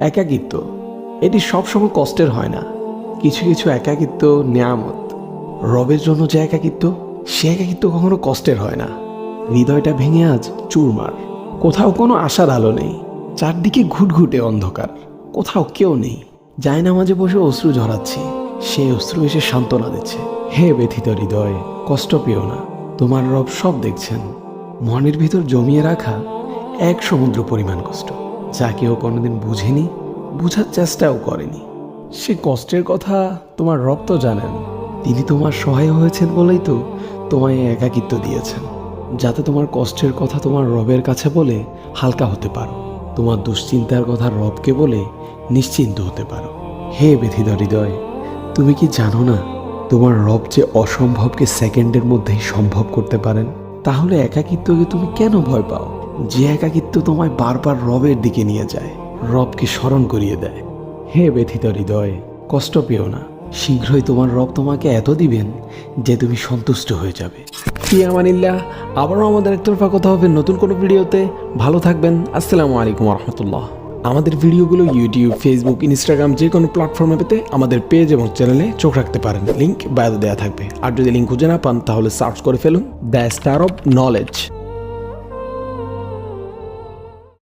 একাকিত্ব এটি সবসময় কষ্টের হয় না। কিছু কিছু একাকিত্ব নেয়ামত। রবের জন্য যে একাকিত্ব, সে একাকিত্ব কখনো কষ্টের হয় না। হৃদয়টা ভেঙে আজ চুরমার। কোথাও কোনো আশার আলো নেই, চারদিকে ঘুটঘুটে অন্ধকার। কোথাও কেউ নেই। জায়নামাজে বসে অশ্রু ঝরাচ্ছি, সে অশ্রু এসে সান্ত্বনা দিচ্ছে। হে ব্যথিত হৃদয়, কষ্ট পেও না, তোমার রব সব দেখছেন। মনের ভিতর জমিয়ে রাখা এক সমুদ্র পরিমাণ কষ্ট, যা কেউ কোনোদিন বুঝেনি, বুঝার চেষ্টাও করেনি। সে কষ্টের কথা তোমার রব তো জানেন। তিনি তোমার সহায় হয়েছেন বলেই তো তোমায় এই একাকিত্ব দিয়েছেন, যাতে তোমার কষ্টের কথা তোমার রবের কাছে বলে হালকা হতে পারো, তোমার দুশ্চিন্তার কথা রবকে বলে নিশ্চিন্ত হতে পারো। হে ব্যথিত হৃদয়, তুমি কি জানো না তোমার রব যে অসম্ভবকে সেকেন্ডের মধ্যেই সম্ভব করতে পারেন? তাহলে একাকিত্বকে তুমি কেন ভয় পাও? যে একাকিত্ব তোমায় বারবার রবের দিকে নিয়ে যায়, রবকে স্মরণ করিয়ে দেয়। হে ব্যথিত হৃদয়, কষ্ট পেও না, শীঘ্রই তোমার রব তোমাকে এত দিবেন যে তুমি সন্তুষ্ট হয়ে যাবে। ফি আমানিল্লাহ। আবারও আমাদের একতরফা কথা হবে নতুন কোনো ভিডিওতে। ভালো থাকবেন। আসসালামু আলাইকুম রহমতুল্লাহ। আমাদের ভিডিওগুলো ইউটিউব, ফেসবুক, ইনস্টাগ্রাম যে কোনো প্ল্যাটফর্মে পেতে আমাদের পেজ এবং চ্যানেলে চোখ রাখতে পারেন। লিঙ্ক বায়োতে দেওয়া থাকবে। আর যদি লিঙ্ক খুঁজে না পান তাহলে সার্চ করে ফেলুন দ্য স্টার অফ নলেজ।